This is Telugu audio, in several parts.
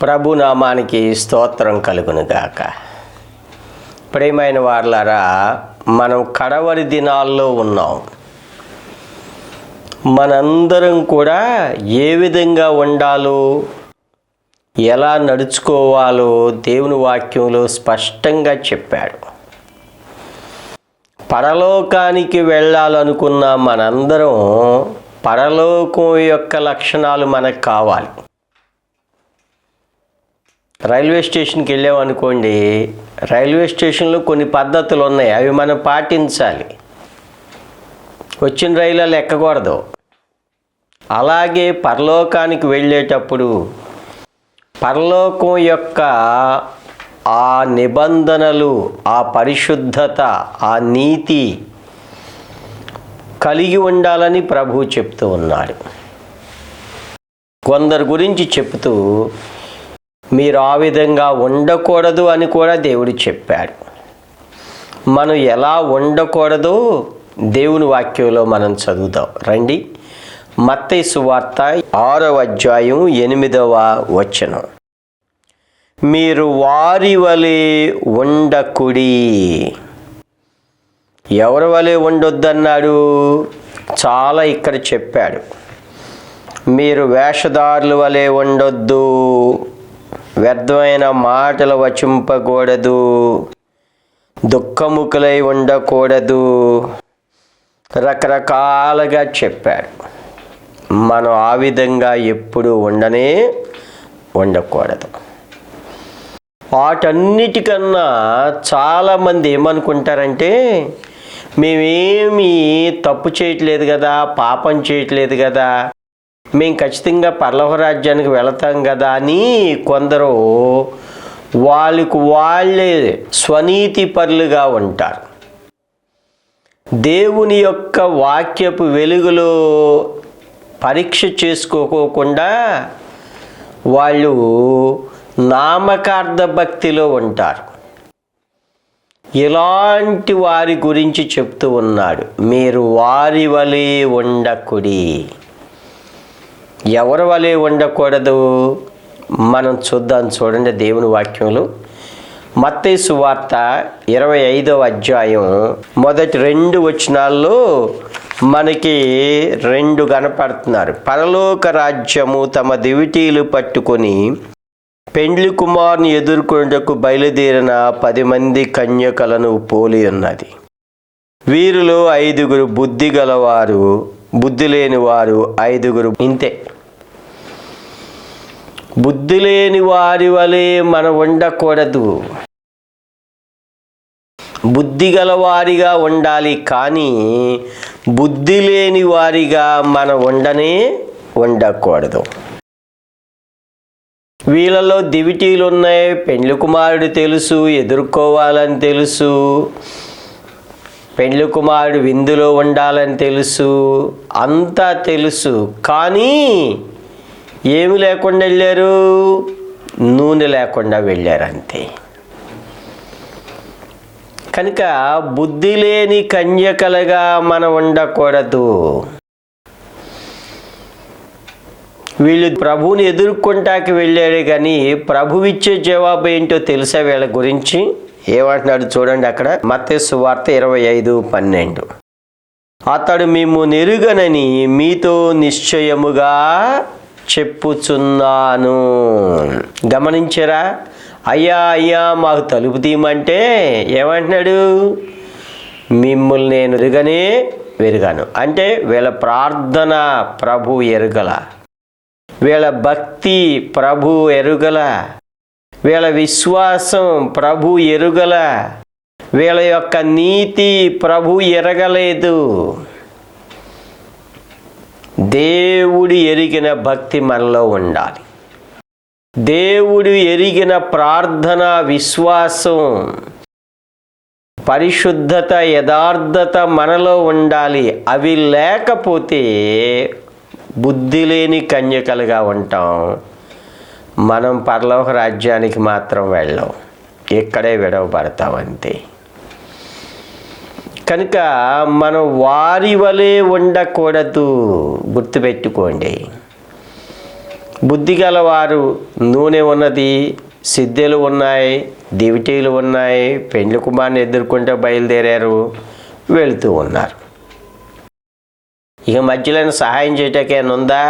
ప్రభు నామానికి స్తోత్రం కలుగునుగాక. ప్రియమైన వారలారా, మనం కడవరి దినాల్లో ఉన్నాం. మనందరం కూడా ఏ విధంగా ఉండాలో, ఎలా నడుచుకోవాలో దేవుని వాక్యంలో స్పష్టంగా చెప్పాడు. పరలోకానికి వెళ్ళాలనుకున్న మనందరం పరలోకం యొక్క లక్షణాలు మనకు కావాలి. రైల్వే స్టేషన్కి వెళ్ళామనుకోండి, రైల్వే స్టేషన్లో కొన్ని పద్ధతులు ఉన్నాయి, అవి మనం పాటించాలి. వచ్చిన రైలు ఎక్కకూడదు. అలాగే పరలోకానికి వెళ్ళేటప్పుడు పరలోకం యొక్క ఆ నిబంధనలు, ఆ పరిశుద్ధత, ఆ నీతి కలిగి ఉండాలని ప్రభువు చెప్తూ ఉన్నాడు. కొందరి గురించి చెప్తూ మీరు ఆ విధంగా ఉండకూడదు అని కూడా దేవుడు చెప్పాడు. మనం ఎలా ఉండకూడదో దేవుని వాక్యంలో మనం చదువుతాం. రండి, మత్తయి సువార్త 6వ అధ్యాయం 8వ వచనం. మీరు వారి వలె ఉండకుడి. ఎవరి వలె ఉండొద్దన్నాడు? చాలా ఇక్కడ చెప్పాడు. మీరు వేషధారుల వలె ఉండొద్దు, వ్యర్థమైన మాటలు వచింపకూడదు, దుఃఖముఖులై ఉండకూడదు, రకరకాలుగా చెప్పాడు. మనం ఆ విధంగా ఎప్పుడు ఉండకూడదు. వాటన్నిటికన్నా చాలామంది ఏమనుకుంటారంటే, మేమేమీ తప్పు చేయట్లేదు కదా, పాపం చేయట్లేదు కదా, మేము ఖచ్చితంగా పరలోక రాజ్యానికి వెళతాం కదా అని కొందరు వాళ్ళే స్వనీతి పరులుగా ఉంటారు. దేవుని యొక్క వాక్యపు వెలుగులో పరీక్ష చేసుకోకుండా వాళ్ళు నామకార్థ భక్తిలో ఉంటారు. ఇలాంటి వారి గురించి చెప్తూ ఉన్నాడు, మీరు వారి వలె ఉండకుడి. ఎవరి వలె ఉండకూడదు మనం చూడండి దేవుని వాక్యంలో. మత్తయి సువార్త 25వ అధ్యాయం మొదటి 2 వచనాల్లో మనకి 2 కనపడుతున్నారు. పరలోక రాజ్యము తమ దివిటీలు పట్టుకొని పెండ్లి కుమారుని ఎదుర్కొనుటకు బయలుదేరిన 10 మంది కన్యకలను పోలి ఉన్నది. వీరిలో 5 బుద్ధి గలవారు, బుద్ధి లేని వారు 5 ఇంతే. బుద్ధి లేని వారి వలె మనం ఉండకూడదు, బుద్ధి గలవారిగా ఉండాలి. కానీ బుద్ధి లేని వారిగా మనం ఉండకూడదు. వీళ్ళలో దివిటీలు ఉన్నాయి, పెండ్లి కుమారుడు తెలుసు, ఎదుర్కోవాలని తెలుసు, పెండ్లి కుమారుడు విందులో ఉండాలని తెలుసు, అంతా తెలుసు. కానీ ఏమి లేకుండా వెళ్ళారు? నూనె లేకుండా వెళ్ళారు, అంతే. కనుక బుద్ధి లేని కన్యకలుగా మనం ఉండకూడదు. వీళ్ళు ప్రభువుని ఎదుర్కొంటాకి వెళ్ళారు, కానీ ప్రభువిచ్చే జవాబు ఏంటో తెలుసా వీళ్ళ గురించి? ఏమంటున్నాడు చూడండి అక్కడ, మత్తయి సువార్త 25:12. అతడు మేము నెరుగనని మీతో నిశ్చయముగా చెప్పుచున్నాను. గమనించరా? అయ్యా మాకు తలుపు తీయమంటే ఏమంటున్నాడు? మిమ్మల్ని నేను ఎరుగను అంటే వీళ్ళ ప్రార్థన ప్రభు ఎరుగల, వీళ్ళ భక్తి ప్రభు ఎరుగల, వీళ్ళ విశ్వాసం ప్రభు ఎరుగల, వీళ్ళ యొక్క నీతి ప్రభు ఎరగలేదు. దేవుడు ఎరిగిన భక్తి మనలో ఉండాలి. దేవుడు ఎరిగిన ప్రార్థన, విశ్వాసం, పరిశుద్ధత, యథార్థత మనలో ఉండాలి. అవి లేకపోతే బుద్ధి లేని కన్యకలుగా ఉంటాం. మనం పరలోక రాజ్యానికి మాత్రం వెళ్ళాం, ఇక్కడే విడవబడతాం, అంతే. కనుక మనం వారి వలె ఉండకూడదు, గుర్తుపెట్టుకోండి. బుద్ధి గలవారు నూనె ఉన్నది, సిద్ధెలు ఉన్నాయి, దివిటీలు ఉన్నాయి, పెండ్లి కుమారుని ఎదుర్కొంటే బయలుదేరారు, వెళుతూ ఉన్నారు. ఇక మధ్యలో సహాయం చేయటానికి ఉందా?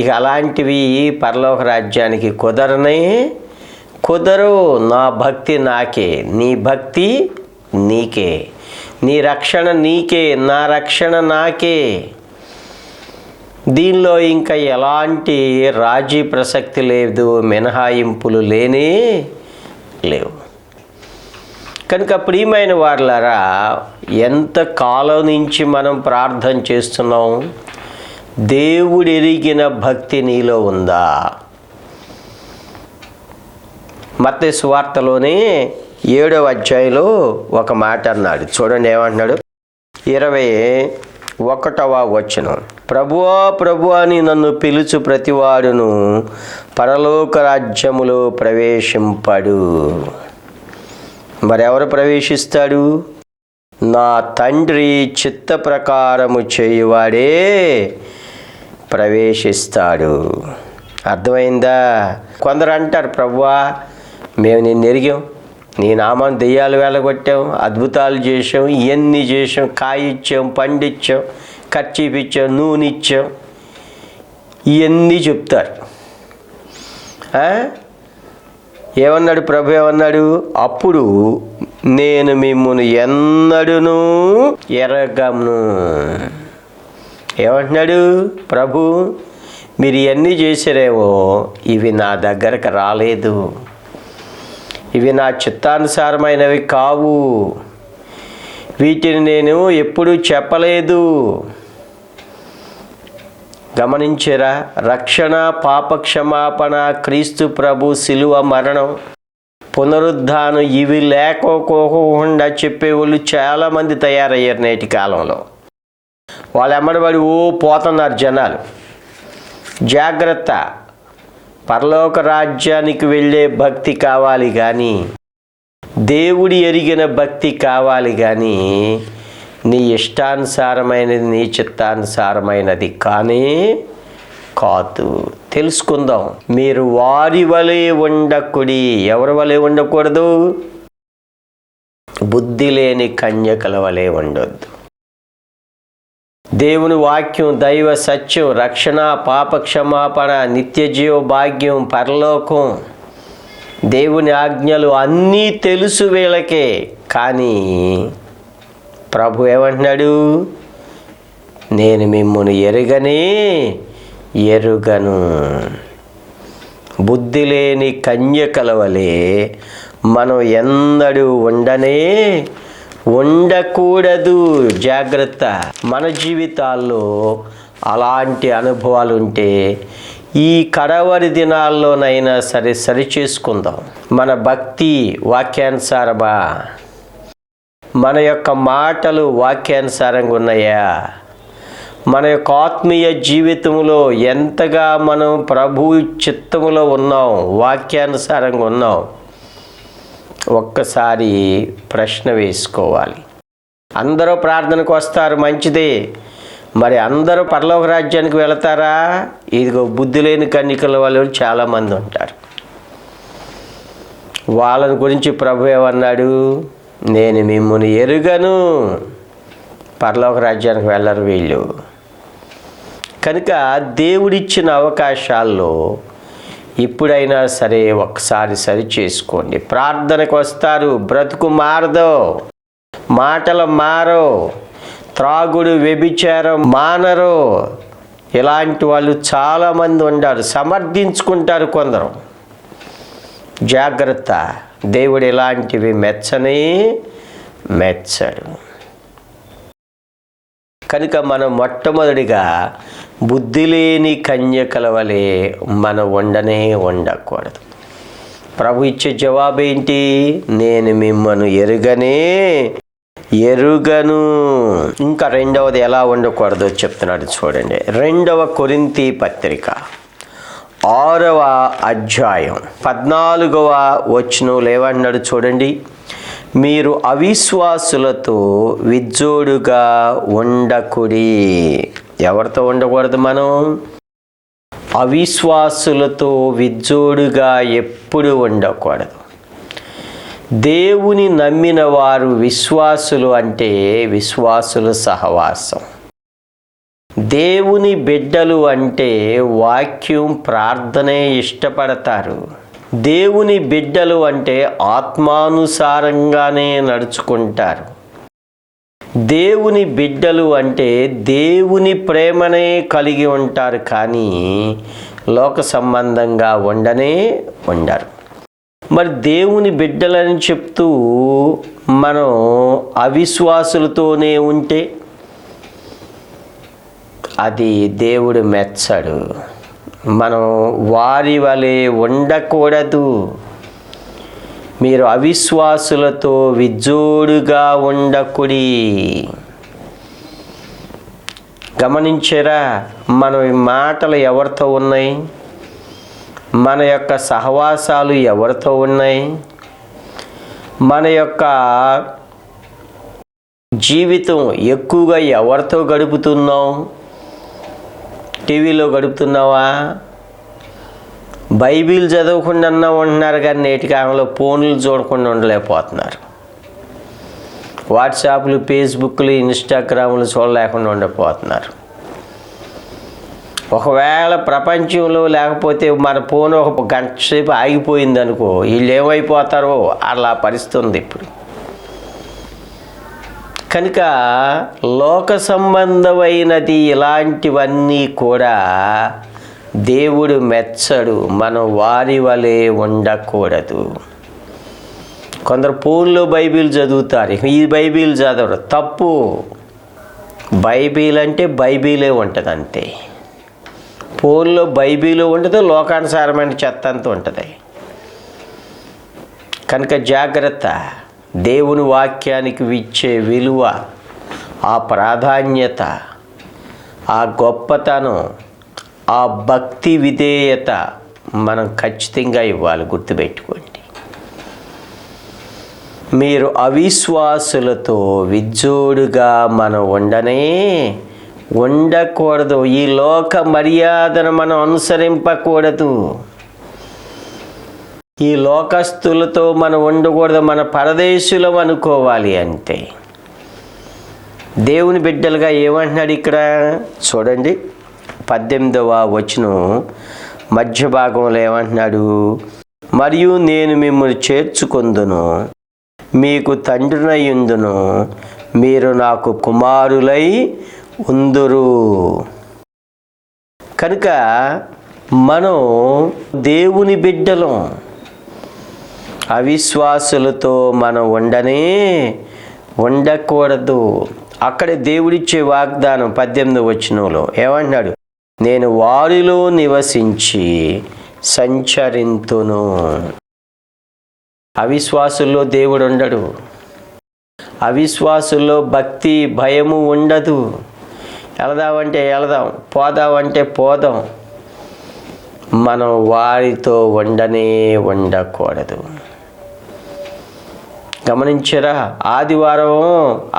ఇక అలాంటివి పరలోక రాజ్యానికి కుదరు. నా భక్తి నాకే, నీ భక్తి నీకే, నీ రక్షణ నీకే, నా రక్షణ నాకే. దీనిలో ఇంకా ఎలాంటి రాజీ ప్రసక్తి లేదు, మినహాయింపులు లేవు. కనుక ప్రియమైన వారులారా, ఎంత కాలం నుంచి మనం ప్రార్థన చేస్తున్నాం? దేవుడు ఎరిగిన భక్తి నీలో ఉందా? మత్తయి సువార్తలోనే 7వ అధ్యాయంలో ఒక మాట అన్నాడు. చూడండి ఏమంటున్నాడు. 21వ వచనం. ప్రభువా ప్రభువా అని నన్ను పిలుచు ప్రతివాడును పరలోక రాజ్యములో ప్రవేశింపడు. మరెవరు ప్రవేశిస్తాడు? నా తండ్రి చిత్త ప్రకారము చేయువాడే ప్రవేశిస్తాడు. అర్థమైందా? కొందరు అంటారు, ప్రభువా మేము నిన్ను ఎరిగాం, నీ నామాన్ని దెయ్యాలు వెళ్ళగొట్టాం, అద్భుతాలు చేసాం, ఇవన్నీ చేసాం, కాయిచ్చాం, పండిచ్చాం, కర్చీపిచ్చాం, నూనె ఇచ్చాం, ఇవన్నీ చెప్తారు. ఏమన్నాడు ప్రభు? ఏమన్నాడు? అప్పుడు నేను మిమ్మును ఎన్నడూను ఎరగను. ఏమంటున్నాడు ప్రభు? మీరు ఇవన్నీ చేశారేమో, ఇవి నా దగ్గరకు రాలేదు, ఇవి నా చిత్తానుసారమైనవి కావు, వీటిని నేను ఎప్పుడూ చెప్పలేదు. గమనించారా? రక్షణ, పాప క్షమాపణ, క్రీస్తు ప్రభు శిలువ మరణం, పునరుద్ధానం ఇవి లేకపోకుండా చెప్పేవాళ్ళు చాలామంది తయారయ్యారు నేటి కాలంలో. వాళ్ళు ఎమ్మడిపడి పోతున్నారు జనాలు. జాగ్రత్త, పరలోక రాజ్యానికి వెళ్ళే భక్తి కావాలి కానీ, దేవుడి ఎరిగిన భక్తి కావాలి కానీ, నీ ఇష్టానుసారమైనది, నీ చిత్తానుసారమైనది కాదు. తెలుసుకుందాం. మీరు వారి వలె ఉండకుడి. ఎవరి వలె ఉండకూడదు? బుద్ధి లేని కన్యకల వలె ఉండొద్దు. దేవుని వాక్యం, దైవ సత్యం, రక్షణ, పాప క్షమాపణ, నిత్య జీవ భాగ్యం, పరలోకం, దేవుని ఆజ్ఞలు అన్నీ తెలుసు వీళ్ళకే. కానీ ప్రభు ఏమంటున్నాడు? నేను మిమ్మును ఎరుగను. బుద్ధి లేని కన్యకల వలె మనం ఎన్నడూ ఉండకూడదు. జాగ్రత్త. మన జీవితాల్లో అలాంటి అనుభవాలు ఉంటే ఈ కడవరి దినాల్లోనైనా సరి చేసుకుందాం. మన భక్తి వాక్యానుసారమా? మన యొక్క మాటలు వాక్యానుసారంగా ఉన్నాయా? మన యొక్క ఆత్మీయ జీవితంలో ఎంతగా మనం ప్రభు చిత్తములో ఉన్నాం, వాక్యానుసారంగా ఉన్నాం? ఒక్కసారి ప్రశ్న వేసుకోవాలి. అందరూ ప్రార్థనకు వస్తారు, మంచిదే. మరి అందరూ పరలోక రాజ్యానికి వెళతారా? ఇదిగో బుద్ధి లేని కన్యకల వాళ్ళు చాలామంది ఉంటారు. వాళ్ళని గురించి ప్రభు ఏమన్నాడు? నేను మిమ్మును ఎరుగను, పరలోక రాజ్యానికి వెళ్ళరు వీళ్ళు. కనుక దేవుడిచ్చిన అవకాశాల్లో ఇప్పుడైనా సరే ఒకసారి సరి చేసుకోండి. ప్రార్థనకు వస్తారు, బ్రతుకు మారదు, మాటలు మారో, త్రాగుడు వ్యభిచారం మానరు. ఇలాంటి వాళ్ళు చాలామంది ఉంటారు. సమర్థించుకుంటారు కొందరు. జాగ్రత్త. దేవుడు ఇలాంటివి మెచ్చడు. కనుక మనం మొట్టమొదటిగా బుద్ధి లేని కన్యకల వలె మనం ఉండకూడదు. ప్రభు ఇచ్చే జవాబు ఏంటి? నేను మిమ్మను ఎరుగను. ఇంకా రెండవది ఎలా ఉండకూడదో చెప్తున్నాడు చూడండి. 2వ కొరింథీ పత్రిక 6వ అధ్యాయం 14వ వచనంలో ఏమన్నాడు చూడండి. మీరు అవిశ్వాసులతో విజ్జోడుగా ఉండకుడి. ఎవరితో ఉండకూడదు మనం? అవిశ్వాసులతో విజ్జోడుగా ఎప్పుడు ఉండకూడదు. దేవుని నమ్మిన వారు విశ్వాసులు అంటే విశ్వాసుల సహవాసం. దేవుని బిడ్డలు అంటే వాక్యం, ప్రార్థనే ఇష్టపడతారు. దేవుని బిడ్డలు అంటే ఆత్మానుసారంగానే నడుచుకుంటారు. దేవుని బిడ్డలు అంటే దేవుని ప్రేమనే కలిగి ఉంటారు, కానీ లోక సంబంధంగా ఉండరు. మరి దేవుని బిడ్డలని చెప్తూ మనం అవిశ్వాసులతోనే ఉంటే అది దేవుడు మెచ్చడు. మనం వారి వలె ఉండకూడదు. మీరు అవిశ్వాసులతో విజ్జోడుగా ఉండకుడి. గమనించారా? మన మాటలు ఎవరితో ఉన్నాయి? మన యొక్క సహవాసాలు ఎవరితో ఉన్నాయి? మన యొక్క జీవితం ఎక్కువగా ఎవరితో గడుపుతున్నాం? టీవీలో గడుపుతున్నావా? బైబిల్ చదవకుండా ఉంటున్నారు, కానీ నేటి కాలంలో ఫోన్లు చూడకుండా ఉండలేకపోతున్నారు. వాట్సాప్లు, ఫేస్బుక్లు, ఇన్స్టాగ్రామ్లు చూడలేకుండా ఉండకపోతున్నారు. ఒకవేళ ప్రపంచంలో లేకపోతే మన ఫోన్ ఒక గంట సేపు ఆగిపోయింది అనుకో, వీళ్ళు ఏమైపోతారో అలా పరిస్థితి ఉంది ఇప్పుడు. కనుక లోక సంబంధమైనది ఇలాంటివన్నీ కూడా దేవుడు మెచ్చడు. మనం వారి వలె ఉండకూడదు. కొందరు ఫోన్లో బైబిల్ చదువుతారు, ఈ బైబిల్ చదవరు. తప్పు. బైబిల్ అంటే బైబిలే ఉంటుంది అంతే. ఫోన్లో బైబిల్ ఉండదు, లోకానుసారమైన చెత్త అంతా ఉంటుంది. కనుక జాగ్రత్త. దేవుని వాక్యానికి ఇచ్చే విలువ, ఆ ప్రాధాన్యత, ఆ గొప్పతనం, ఆ భక్తి విధేయత మనం ఖచ్చితంగా ఇవ్వాలి. గుర్తుపెట్టుకోండి. మీరు అవిశ్వాసులతో విజ్జోడుగా మనం ఉండకూడదు. ఈ లోక మర్యాదను మనం అనుసరింపకూడదు. ఈ లోకస్తులతో మనం ఉండకూడదు. మన పరదేశులం అనుకోవాలి అంతే. దేవుని బిడ్డలుగా ఏమంటున్నాడు ఇక్కడ చూడండి. 18వ వచనం మధ్య భాగంలో ఏమంటున్నాడు? మరియు నేను మిమ్మల్ని చేర్చుకొందును, మీకు తండ్రినయుందును, మీరు నాకు కుమారులై ఉందురు. కనుక మనం దేవుని బిడ్డలం. అవిశ్వాసులతో మనం ఉండకూడదు. అక్కడే దేవుడిచ్చే వాగ్దానం 18వ వచనంలో ఏమంటున్నాడు? నేను వారిలో నివసించి సంచరింతును. అవిశ్వాసుల్లో దేవుడు ఉండడు. అవిశ్వాసుల్లో భక్తి, భయము ఉండదు. వెళదామంటే వెళదాం, పోదామంటే పోదాం. మనం వారితో ఉండకూడదు. గమనించరా? ఆదివారం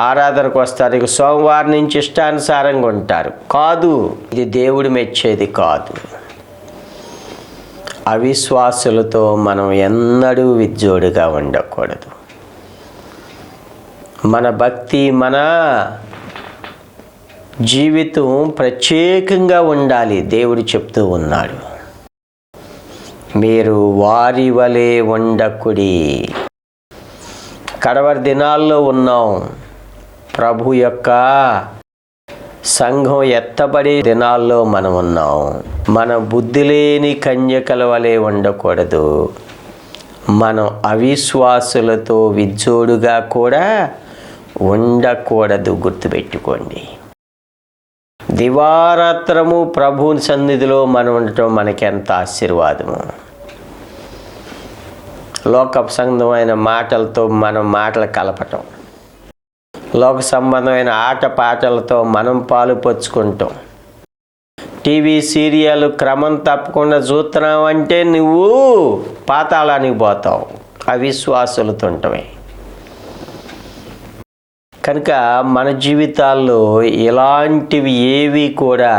ఆరాధనకు వస్తారు, ఇక సోమవారం నుంచి ఇష్టానుసారంగా ఉంటారు. కాదు, ఇది దేవుడు మెచ్చేది కాదు. అవిశ్వాసులతో మనం ఎన్నడూ విజ్జోడుగా ఉండకూడదు. మన భక్తి, మన జీవితం ప్రత్యేకంగా ఉండాలి. దేవుడు చెప్తూ ఉన్నాడు, మీరు వారి వలె ఉండకుడి. కడవరి దినాల్లో ఉన్నాం. ప్రభు యొక్క సంఘం ఎత్తబడే దినాల్లో మనం ఉన్నాం. మన బుద్ధి లేని కన్యకల వలె ఉండకూడదు. మనం అవిశ్వాసులతో విజ్జోడుగా కూడా ఉండకూడదు. గుర్తుపెట్టుకోండి. దివారాత్రము ప్రభువుని సన్నిధిలో మనం ఉండటం మనకి ఎంత ఆశీర్వాదము. లోక సంబంధమైన మాటలతో మనం మాటలు కలపటం, లోక సంబంధమైన ఆట పాటలతో మనం పాలు పంచుకుంటాం. టీవీ సీరియల్ క్రమం తప్పకుండా చూస్తున్నావంటే నువ్వు పాతాళానికి పోతావు. అవిశ్వాసులతో ఉంటావే. కనుక మన జీవితాల్లో ఇలాంటివి ఏవి కూడా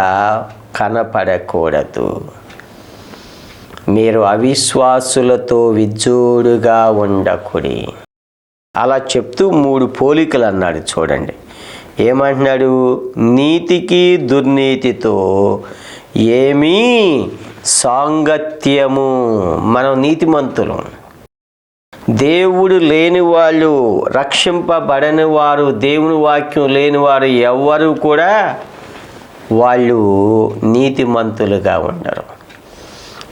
కనపడకూడదు. మీరు అవిశ్వాసులతో విజ్జోడుగా ఉండకుడి. అలా చెప్తూ 3 పోలికలు అన్నాడు. చూడండి ఏమంటున్నాడు? నీతికి దుర్నీతితో ఏమీ సాంగత్యము. మనం నీతిమంతులం. దేవుడు లేని వాళ్ళు, రక్షింపబడని వారు, దేవుని వాక్యం లేని వారు ఎవ్వరూ కూడా వాళ్ళు నీతిమంతులుగా ఉండరు.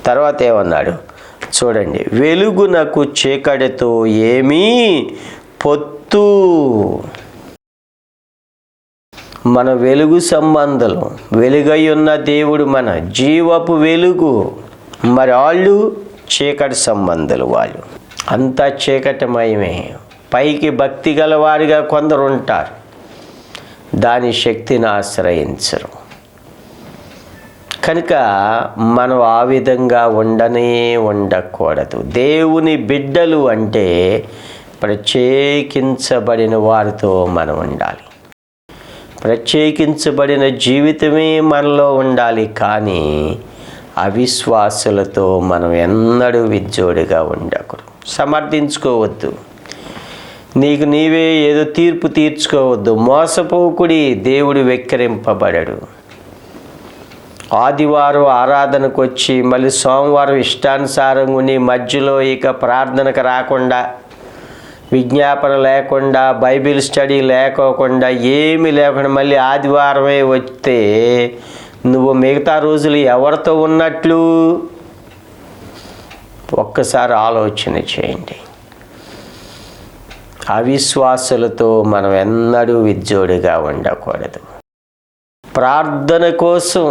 తర్వాత ఏమన్నాడు చూడండి, వెలుగునకు చీకటితో ఏమీ పొత్తు. మన వెలుగు సంబంధులు, వెలుగై ఉన్న దేవుడు మన జీవపు వెలుగు. మరి వాళ్ళు చీకటి సంబంధులు, వాళ్ళు అంతా చీకటిమయమే. పైకి భక్తి గలవారిగా కొందరు ఉంటారు, దాని శక్తిని ఆశ్రయించరు. కనుక మనం ఆ విధంగా ఉండకూడదు. దేవుని బిడ్డలు అంటే ప్రత్యేకించబడిన వారితో మనం ఉండాలి. ప్రత్యేకించబడిన జీవితమే మనలో ఉండాలి. కానీ అవిశ్వాసులతో మనం ఎన్నడూ విజ్జోడిగా ఉండకూడదు. సమర్థించుకోవద్దు, నీకు నీవే ఏదో తీర్పు తీర్చుకోవద్దు. మోసపోకుడి, దేవుడు వెక్కిరింపబడడు. ఆదివారం ఆరాధనకు వచ్చి మళ్ళీ సోమవారం ఇష్టానుసారంగా ఉండి మధ్యలో ఇక ప్రార్థనకు రాకుండా, విజ్ఞాపన లేకుండా, బైబిల్ స్టడీ లేకోకుండా, ఏమీ లేకుండా మళ్ళీ ఆదివారమే వస్తే నువ్వు మిగతా రోజులు ఎవరితో ఉన్నట్లు? ఒక్కసారి ఆలోచన చేయండి. అవిశ్వాసులతో మనం ఎన్నడూ విజ్జోడిగా ఉండకూడదు. ప్రార్థన కోసం,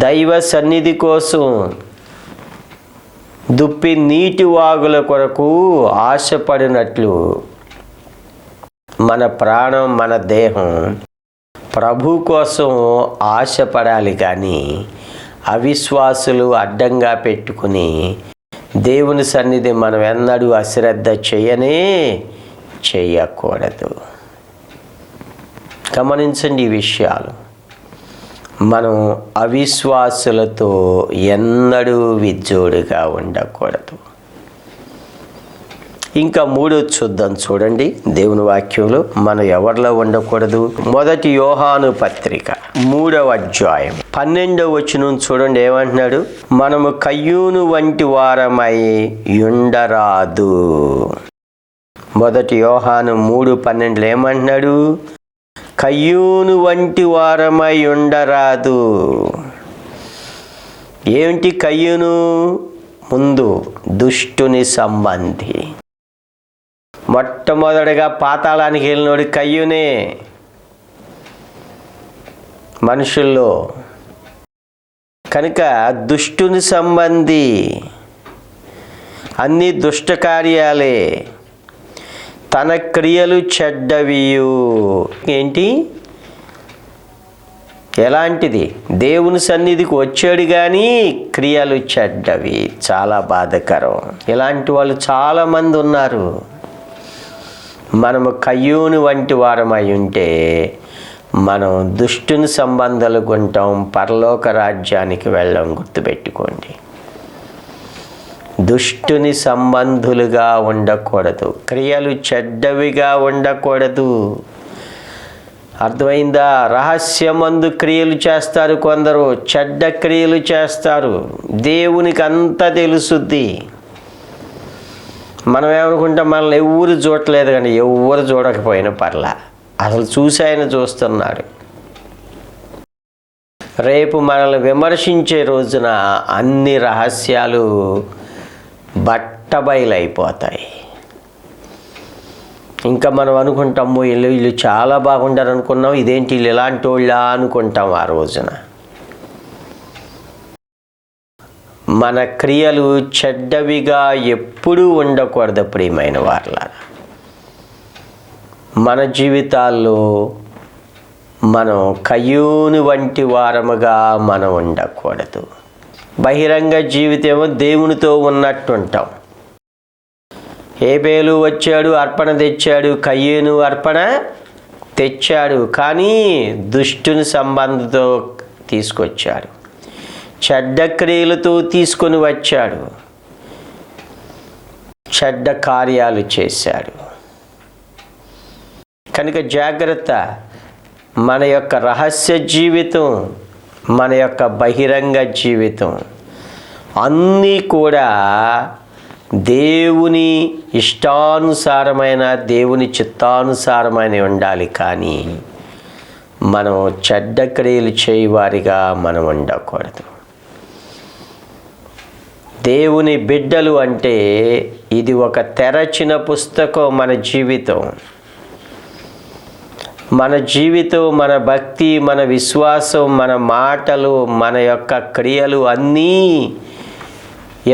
దైవ సన్నిధి కోసం, దుప్పి నీటి వాగుల కొరకు ఆశపడినట్లు మన ప్రాణం, మన దేహం ప్రభు కోసం ఆశపడాలి. కానీ అవిశ్వాసులు అడ్డంగా పెట్టుకుని దేవుని సన్నిధి మనం ఎన్నడూ అశ్రద్ధ చేయకూడదు. గమనించండి ఈ విషయాలు. మనం అవిశ్వాసులతో ఎన్నడూ విజ్జోడిగా ఉండకూడదు. ఇంకా 3 చూద్దాం. చూడండి దేవుని వాక్యంలో మనం ఎవరిలో ఉండకూడదు. 1 యోహాను పత్రిక 3వ అధ్యాయం 12వ వచనం చూడండి ఏమంటున్నాడు? మనము కయ్యూను వంటి వారమై ఉండరాదు. 1 యోహాను 3:12 ఏమంటున్నాడు? కయ్యూను వంటి వారమై ఉండరాదు. ఏమిటి కయ్యూను? ముందు దుష్టుని సంబంధి. మొట్టమొదటిగా పాతాళానికి వెళ్ళినోడు కయ్యూనే. మనుషుల్లో కనుక దుష్టుని సంబంధి, అన్ని దుష్ట కార్యాలే, తన క్రియలు చెడ్డవియు. ఏంటి? ఎలాంటిది? దేవుని సన్నిధికి వచ్చాడు కానీ క్రియలు చెడ్డవి. చాలా బాధకరం. ఇలాంటి వాళ్ళు చాలామంది ఉన్నారు. మనము కయ్యూను వంటి వారమై ఉంటే మనం దుష్టుని సంబంధాలకు ఉంటాం, పరలోక రాజ్యానికి వెళ్ళం. గుర్తుపెట్టుకోండి, దుష్టుని సంబంధులుగా ఉండకూడదు, క్రియలు చెడ్డవిగా ఉండకూడదు. అర్థమైందా? రహస్యమందు క్రియలు చేస్తారు కొందరు, చెడ్డ క్రియలు చేస్తారు. దేవునికి అంతా తెలుసుద్ది. మనం ఏమనుకుంటాం, మనల్ని ఎవరు చూడలేదు. కానీ ఎవరు చూడకపోయినా పర్లా, అసలు చూసి ఆయన చూస్తున్నాడు. రేపు మనల్ని విమర్శించే రోజున అన్ని రహస్యాలు బట్టబయలైపోతాయి. ఇంకా మనం అనుకుంటాము వీళ్ళు చాలా బాగుండారు అనుకున్నాం, ఇదేంటి వీళ్ళు ఇలాంటి వాళ్ళ అనుకుంటాం. ఆ రోజున మన క్రియలు చెడ్డవిగా ఎప్పుడూ ఉండకూడదు. ప్రియమైన వారలారా, మన జీవితాల్లో మనం కయ్యూను వంటి వారముగా మనం ఉండకూడదు. బహిరంగ జీవితమేమో దేవునితో ఉన్నట్టు ఉంటాం. హేబేలు వచ్చాడు, అర్పణ తెచ్చాడు. కయ్యూను అర్పణ తెచ్చాడు, కానీ దుష్టుని సంబంధంతో తీసుకొచ్చాడు. చెడ్డ క్రియలతో తీసుకొని వచ్చాడు, చెడ్డ కార్యాలు చేశాడు. కనుక జాగ్రత్త. మన యొక్క రహస్య జీవితం, మన యొక్క బహిరంగ జీవితం అన్నీ కూడా దేవుని ఇష్టానుసారమైన, దేవుని చిత్తానుసారమైన ఉండాలి. కానీ మనం చెడ్డ క్రియలు చేయవారిగా మనం ఉండకూడదు. దేవుని బిడ్డలు అంటే ఇది ఒక తెరచిన పుస్తకం. మన జీవితం, మన భక్తి, మన విశ్వాసం, మన మాటలు, మన యొక్క క్రియలు అన్నీ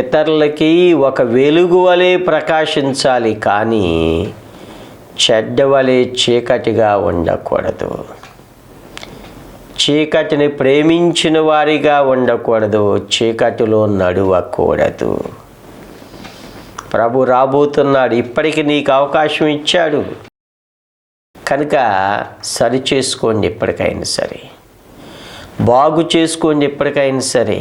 ఇతరులకి ఒక వెలుగు వలె ప్రకాశించాలి. కానీ చెడ్డ వలె చీకటిగా ఉండకూడదు. చీకటిని ప్రేమించిన వారిగా ఉండకూడదు. చీకటిలో నడవకూడదు. ప్రభు రాబోతున్నాడు. ఇప్పటికి నీకు అవకాశం ఇచ్చాడు కనుక సరి చేసుకోండి. ఎప్పటికైనా సరే బాగు చేసుకోండి. ఎప్పటికైనా సరే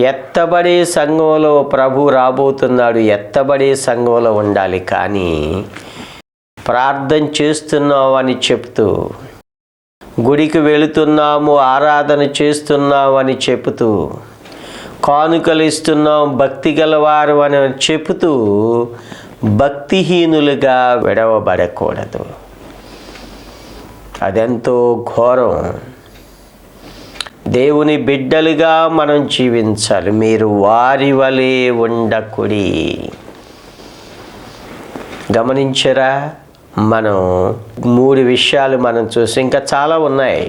ఎత్తబడే సంఘంలో ప్రభు రాబోతున్నాడు. ఎత్తబడే సంఘంలో ఉండాలి. కానీ ప్రార్థన చేస్తున్నావు అని చెప్తూ, గుడికి వెళుతున్నాము, ఆరాధన చేస్తున్నాము అని చెబుతూ, కానుకలు ఇస్తున్నాం, భక్తి గలవారు అని చెబుతూ భక్తిహీనులుగా విడవబడకూడదు. అదెంతో ఘోరం. దేవుని బిడ్డలుగా మనం జీవించాలి. మీరు వారి వలె ఉండకుడి. గమనించరా? మనం 3 విషయాలు మనం చూసి, ఇంకా చాలా ఉన్నాయి.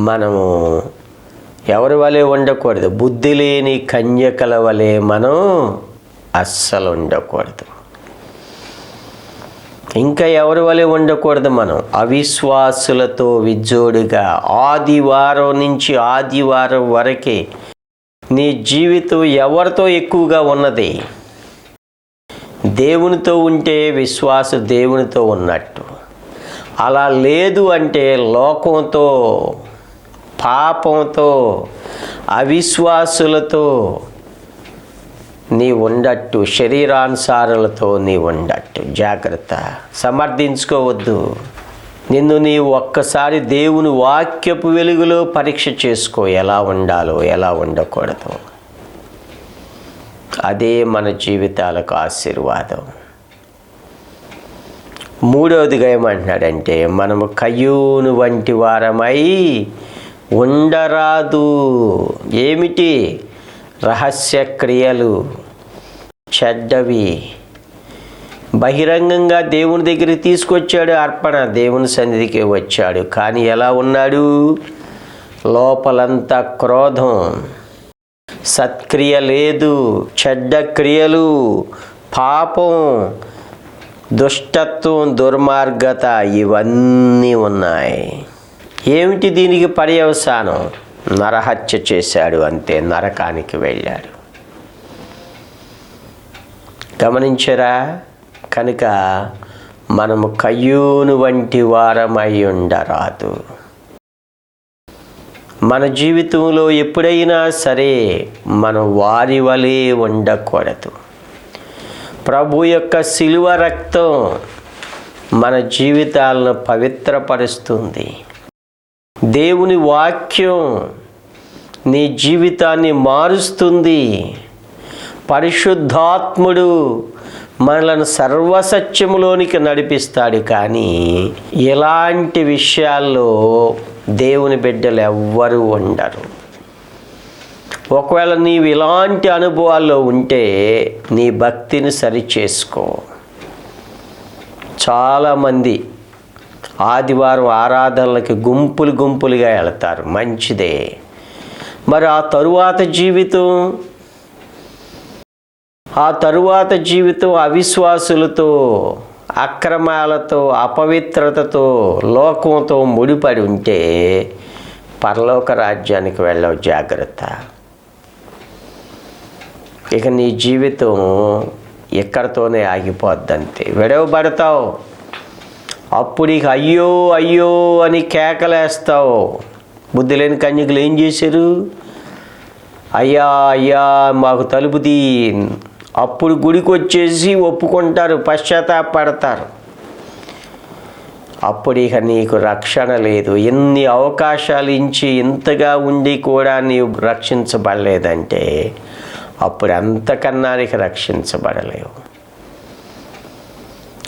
మనము ఎవరి వలె ఉండకూడదు. బుద్ధి లేని కన్యకల వలె మనం అస్సలు ఉండకూడదు. ఇంకా ఎవరి వలె ఉండకూడదు. మనం అవిశ్వాసులతో విజోడుగా ఆదివారం నుంచి ఆదివారం వరకే నీ జీవితం ఎవరితో ఎక్కువగా ఉన్నది? దేవునితో ఉంటే విశ్వాసం దేవునితో ఉన్నట్టు. అలా లేదు అంటే లోకంతో, పాపంతో, అవిశ్వాసులతో నీ ఉండట్టు, శరీరానుసారాలతో నీ ఉండట్టు. జాగ్రత్త. సమర్థించుకోవద్దు. నిన్ను నీవు ఒక్కసారి దేవుని వాక్యపు వెలుగులో పరీక్ష చేసుకో. ఎలా ఉండాలో, ఎలా ఉండకూడదు. అదే మన జీవితాలకు ఆశీర్వాదం. 3వదిగా ఏమంటున్నాడంటే, మనము కయ్యూను వంటి వారమై ఉండరాదు. ఏమిటి? రహస్య క్రియలు, చెడ్డవి. బహిరంగంగా దేవుని దగ్గరికి తీసుకొచ్చాడు అర్పణ, దేవుని సన్నిధికి వచ్చాడు. కానీ ఎలా ఉన్నాడు? లోపలంతా క్రోధం, సత్క్రియ లేదు, చెడ్డ క్రియలు, పాపం, దుష్టత్వం, దుర్మార్గత ఇవన్నీ ఉన్నాయి. ఏమిటి దీనికి పర్యవసానం? నరహత్య చేశాడు. అంతే, నరకానికి వెళ్ళాడు. గమనించరా? కనుక మనము కయ్యూను వంటి వారమై ఉండరాదు. మన జీవితంలో ఎప్పుడైనా సరే మనం వారి వలె ఉండకూడదు. ప్రభు యొక్క శిలువ రక్తం మన జీవితాలను పవిత్రపరుస్తుంది. దేవుని వాక్యం నీ జీవితాన్ని మారుస్తుంది. పరిశుద్ధాత్ముడు మనలను సర్వసత్యములోనికి నడిపిస్తాడు. కానీ ఇలాంటి విషయాల్లో దేవుని బిడ్డలు ఎవ్వరూ ఉండరు. ఒకవేళ నీవు ఇలాంటి అనుభవాల్లో ఉంటే నీ భక్తిని సరిచేసుకో. చాలామంది ఆదివారం ఆరాధనలకి గుంపులుగా వెళతారు, మంచిదే. మరి ఆ తరువాత జీవితం అవిశ్వాసులతో, అక్రమాలతో, అపవిత్రతతో, లోకంతో ముడిపడి ఉంటే పరలోక రాజ్యానికి వెళ్ళవు. జాగ్రత్త. ఇక నీ జీవితం ఎక్కడితోనే ఆగిపోద్దంతే. విడవబడతావు. అప్పుడు ఇక అయ్యో అయ్యో అని కేకలేస్తావు. బుద్ధి లేని కన్యకులు ఏం చేశారు? అయ్యా అయ్యా మాకు తలుపు తీ. అప్పుడు గుడికి వచ్చేసి ఒప్పుకుంటారు, పశ్చాత్తాపడతారు. అప్పుడు ఇక నీకు రక్షణ లేదు. ఎన్ని అవకాశాలు ఇచ్చి ఇంతగా ఉండి కూడా నీవు రక్షించబడలేదంటే అప్పుడు అంతకన్నా నీకు రక్షించబడలేవు.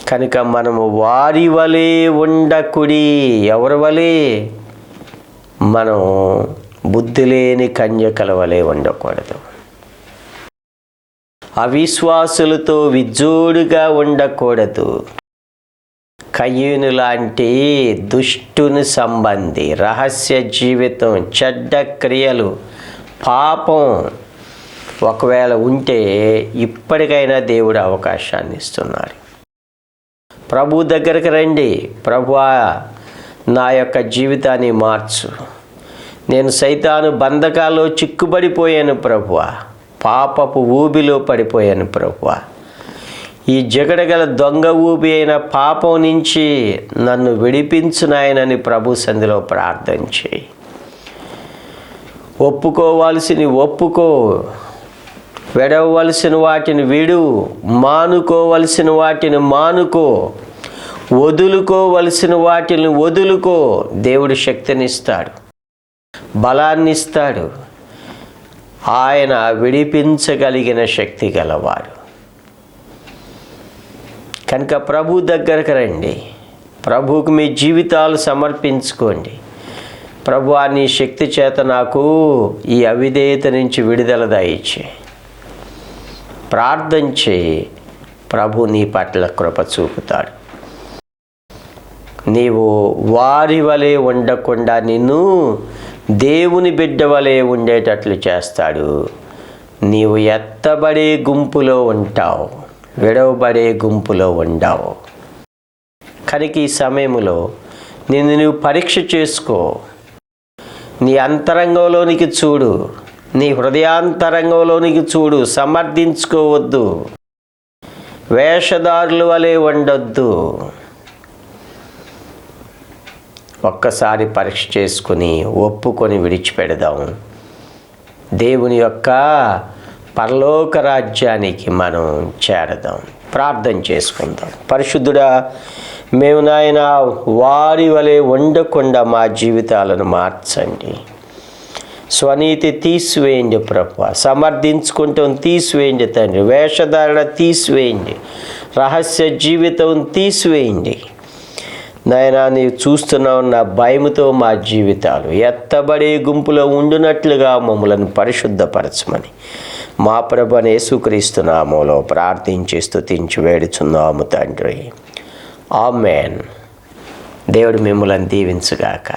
కనుక మనము వారి వలె ఉండకుడి. ఎవరి వలె? మనం బుద్ధి లేని కన్యకల వలె ఉండకూడదు. అవిశ్వాసులతో విజ్జోడుగా ఉండకూడదు. కయ్యూను లాంటి దుష్టుని సంబంధి, రహస్య జీవితం, చెడ్డ క్రియలు, పాపం ఒకవేళ ఉంటే ఇప్పటికైనా దేవుడు అవకాశాన్ని ఇస్తున్నాడు. ప్రభు దగ్గరికి రండి. ప్రభువా, నా యొక్క జీవితాన్ని మార్చు. నేను సైతాను బంధకాల్లో చిక్కుబడిపోయాను ప్రభువా. పాపపు ఊబిలో పడిపోయాను ప్రభువా. ఈ జగడగల దొంగ ఊబి అయిన పాపం నుంచి నన్ను విడిపించు నాయనని ప్రభు సన్నిధిలో ప్రార్థన చేయి. ఒప్పుకోవాల్సినవి ఒప్పుకో, వెడవలసిన వాటిని విడు, మానుకోవలసిన వాటిని మానుకో, వదులుకోవలసిన వాటిని వదులుకో. దేవుడు శక్తినిస్తాడు, బలాన్ని ఇస్తాడు. ఆయన విడిపించగలిగిన శక్తి గలవాడు. కనుక ప్రభు దగ్గరకు రండి. ప్రభువుకు మీ జీవితాలు సమర్పించుకోండి. ప్రభువా, నీ శక్తి చేత నాకు ఈ అవిధేయత నుంచి విడుదల దయచే. ప్రార్థన చేయి. ప్రభు నీ పట్ల కృప చూపుతాడు. నీవు వారి వలె ఉండకుండా నిన్ను దేవుని బిడ్డ వలె ఉండేటట్లు చేస్తాడు. నీవు ఎత్తబడే గుంపులో ఉంటావు, విడవబడే గుంపులో ఉండవు. కనుక ఈ సమయంలో నిన్ను నువ్వు పరీక్ష చేసుకో. నీ అంతరంగంలోనికి చూడు, నీ హృదయాంతరంగంలోనికి చూడు. సమర్థించుకోవద్దు, వేషధారుల వలె ఉండొద్దు. ఒక్కసారి పరీక్ష చేసుకుని ఒప్పుకొని విడిచిపెడదాం. దేవుని యొక్క పరలోక రాజ్యానికి మనం చేరదాం. ప్రార్థన చేసుకుందాం. పరిశుద్ధుడా, మేము నాయన వారి వలె ఉండకుండా మా జీవితాలను మార్చండి. స్వనీతి తీసివేయండి ప్రభువా. సమర్థించుకుంటాం తీసివేయండి తండ్రి. వేషధారణ తీసివేయండి. రహస్య జీవితం తీసివేయండి నాయనా. నీవు చూస్తున్నావు నా భయముతో మా జీవితాలు ఎత్తబడే గుంపులో ఉండునట్లుగా మమ్మలను పరిశుద్ధపరచమని మా ప్రభువైన యేసుక్రీస్తు నామములో ప్రార్థించి స్తుతించి వేడుచున్నాము తండ్రి. ఆమేన్. దేవుడు మిమ్మల్ని దీవించుగాక.